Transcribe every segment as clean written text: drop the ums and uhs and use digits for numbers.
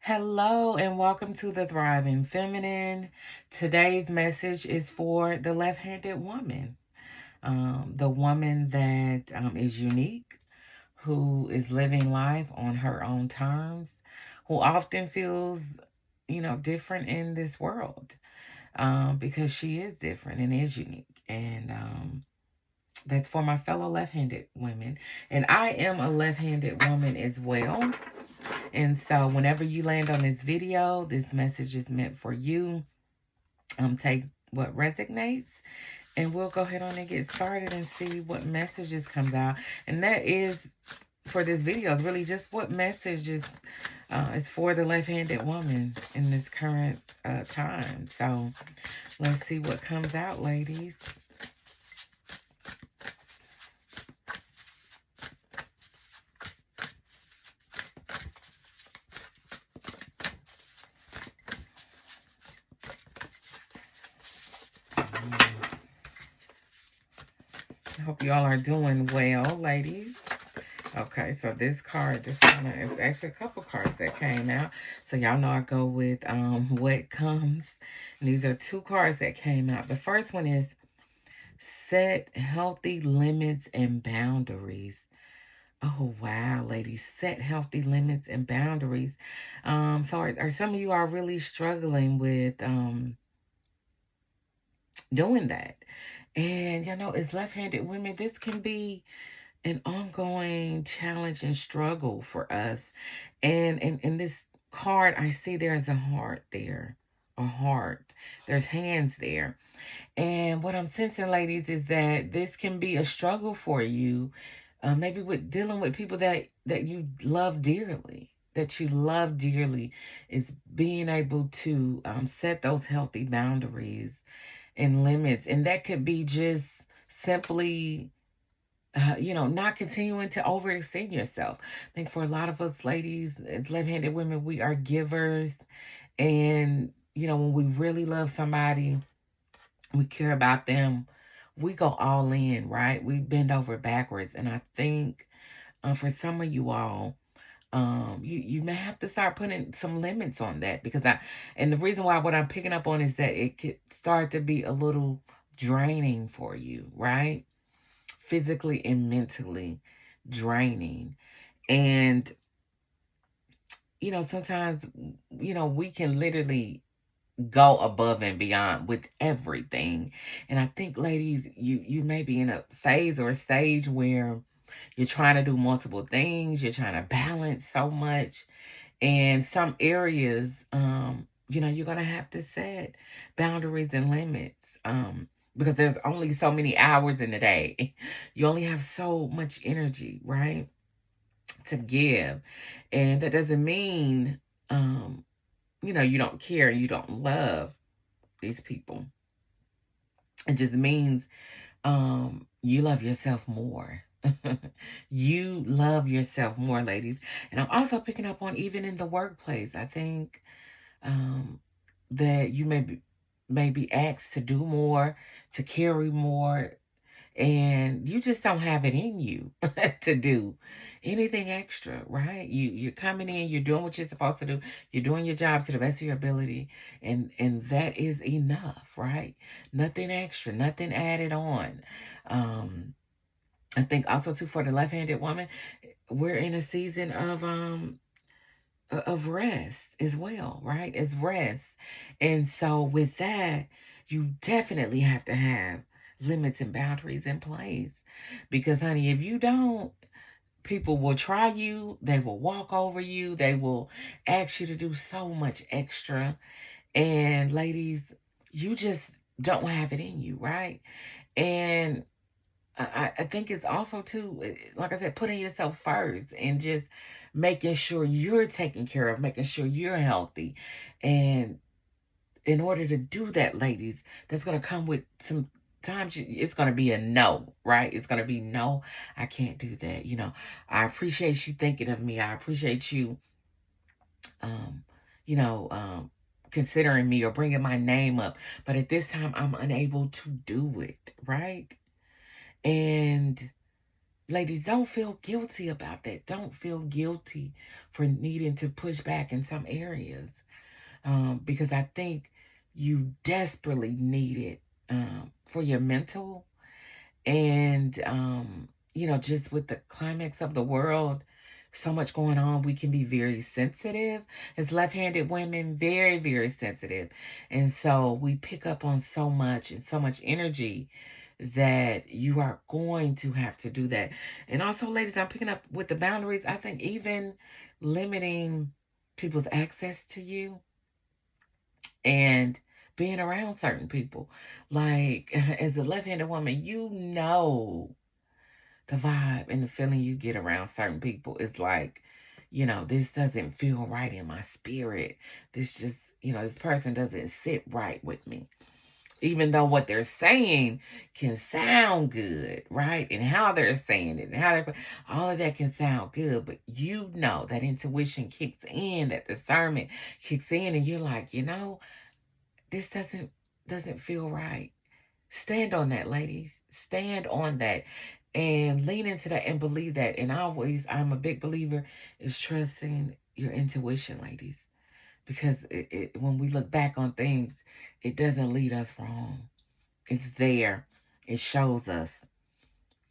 Hello and welcome to the Thriving Feminine. Today's message is for the left-handed woman, the woman that is unique, who is living life on her own terms, who often feels, different in this world because she is different and is unique. And that's for my fellow left-handed women. And I am a left-handed woman as well. And so whenever you land on this video, this message is meant for you. Take what resonates and we'll go ahead on and get started and see what messages comes out. And that is for this video is really just what message is for the left-handed woman in this current time. So let's see what comes out, ladies. I hope y'all are doing well, ladies. Okay, so this card, it's actually a couple cards that came out. So y'all know I go with what comes. And these are two cards that came out. The first one is set healthy limits and boundaries. Oh, wow, ladies, set healthy limits and boundaries. So are some of you are really struggling with doing that? And, as left-handed women, this can be an ongoing challenge and struggle for us. And in this card, I see there's a heart there, a heart. There's hands there. And what I'm sensing, ladies, is that this can be a struggle for you, maybe with dealing with people that you love dearly. That you love dearly is being able to set those healthy boundaries and limits. And that could be just simply not continuing to overextend yourself. I think for a lot of us ladies, as left-handed women, we are givers. And, when we really love somebody, we care about them, we go all in, right? We bend over backwards. And I think for some of you all, you may have to start putting some limits on that and the reason why what I'm picking up on is that it could start to be a little draining for you, right? Physically and mentally draining. And, sometimes, we can literally go above and beyond with everything. And I think, ladies, you may be in a phase or a stage where you're trying to do multiple things. You're trying to balance so much. And some areas, you're going to have to set boundaries and limits. Because there's only so many hours in the day. You only have so much energy, right, to give. And that doesn't mean, you don't care, you don't love these people. It just means you love yourself more. You love yourself more, ladies. And I'm also picking up on even in the workplace. I think that you may be asked to do more, to carry more, and you just don't have it in you to do anything extra, right? You're coming in, you're doing what you're supposed to do, you're doing your job to the best of your ability, and that is enough, right? Nothing extra, nothing added on. I think also too for the left-handed woman, we're in a season of rest as well, right? It's rest. And so with that, you definitely have to have limits and boundaries in place. Because honey, if you don't, people will try you, they will walk over you, they will ask you to do so much extra. And ladies, you just don't have it in you, right? And I think it's also too, like I said, putting yourself first and just making sure you're taken care of, making sure you're healthy. And in order to do that, ladies, that's going to come with some times it's going to be a no, right? It's going to be no, I can't do that. I appreciate you thinking of me. I appreciate you, um, you know, um, considering me or bringing my name up. But at this time, I'm unable to do it, right? And ladies, don't feel guilty about that. Don't feel guilty for needing to push back in some areas, because I think you desperately need it, for your mental. And, just with the climax of the world, so much going on, we can be very sensitive. As left-handed women, very, very sensitive. And so we pick up on so much and so much energy that you are going to have to do that. And also, ladies, I'm picking up with the boundaries. I think even limiting people's access to you and being around certain people. Like, as a left-handed woman, the vibe and the feeling you get around certain people is like, this doesn't feel right in my spirit. This just, this person doesn't sit right with me. Even though what they're saying can sound good, right? And how they're saying it and all of that can sound good, but that intuition kicks in, that discernment kicks in, and you're like, this doesn't feel right. Stand on that, ladies. Stand on that and lean into that and believe that. And I'm a big believer is trusting your intuition, ladies, because when we look back on things, it doesn't lead us wrong. It's there. It shows us.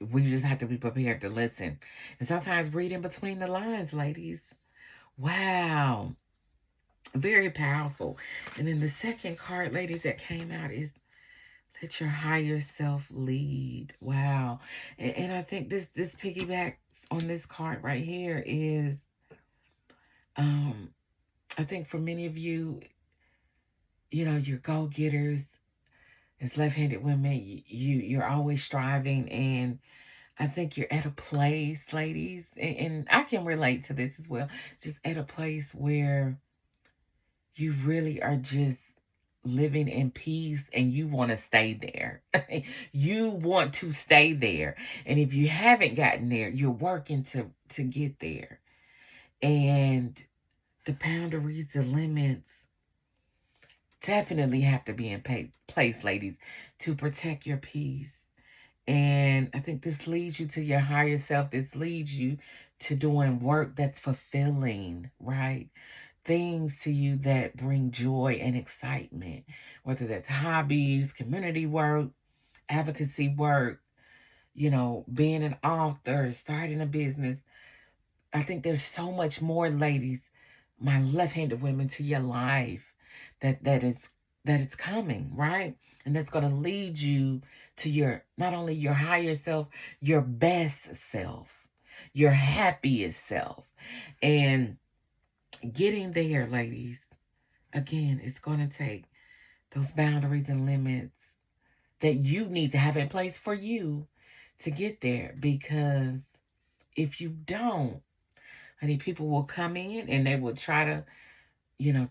We just have to be prepared to listen. And sometimes read in between the lines, ladies. Wow. Very powerful. And then the second card, ladies, that came out is let your higher self lead. Wow. And I think this piggybacks on this card right here is, I think for many of you, you're go-getters. As left-handed women, you're always striving, and I think you're at a place, ladies, and I can relate to this as well, just at a place where you really are just living in peace and you want to stay there. You want to stay there. And if you haven't gotten there, you're working to get there. And the boundaries, the limits definitely have to be in place, ladies, to protect your peace. And I think this leads you to your higher self. This leads you to doing work that's fulfilling, right? Things to you that bring joy and excitement, whether that's hobbies, community work, advocacy work, being an author, starting a business. I think there's so much more, ladies, my left-handed women, to your life that is coming, right? And that's going to lead you to your, not only your higher self, your best self, your happiest self. And getting there, ladies, again, it's going to take those boundaries and limits that you need to have in place for you to get there. Because if you don't, honey, people will come in and they will try to,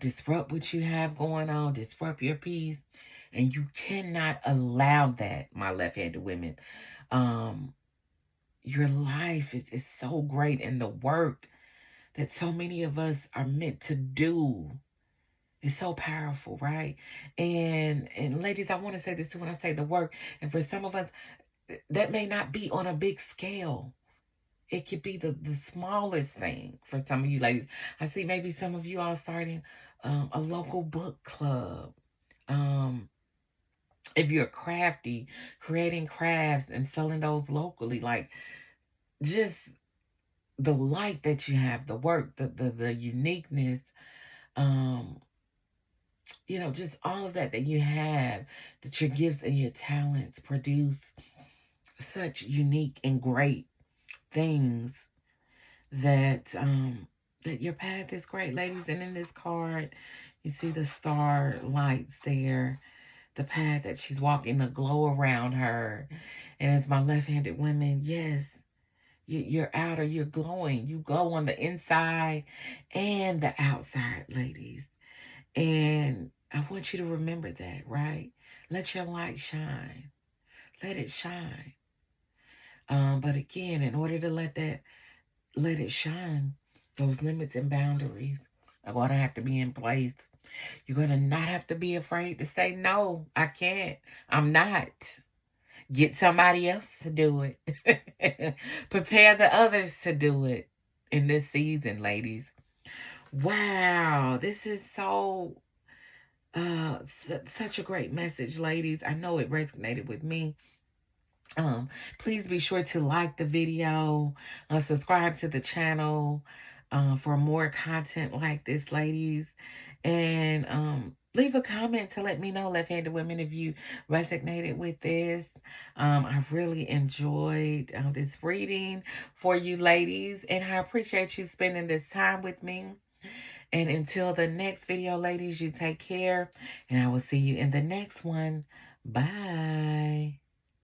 disrupt what you have going on, disrupt your peace. And you cannot allow that, my left-handed women. Your life is so great, and the work that so many of us are meant to do is so powerful, right? And ladies, I want to say this too when I say the work. And for some of us, that may not be on a big scale. It could be the smallest thing for some of you ladies. I see maybe some of you all starting a local book club. If you're crafty, creating crafts and selling those locally, like just the light that you have, the work, the uniqueness, um, just all of that you have, that your gifts and your talents produce such unique and great things that your path is great, ladies. And in this card, you see the star lights there, the path that she's walking, the glow around her. And as my left-handed women, yes, you're outer, you're glowing. You glow on the inside and the outside, ladies. And I want you to remember that, right? Let your light shine. Let it shine. But again, in order to let it shine, those limits and boundaries are going to have to be in place. You're going to not have to be afraid to say, no, I can't. I'm not. Get somebody else to do it. Prepare the others to do it in this season, ladies. Wow, this is so such a great message, ladies. I know it resonated with me. Please be sure to like the video, subscribe to the channel for more content like this, ladies. And leave a comment to let me know, left-handed women, if you resonated with this. I really enjoyed this reading for you, ladies, and I appreciate you spending this time with me. And until the next video, ladies, you take care, and I will see you in the next one. Bye.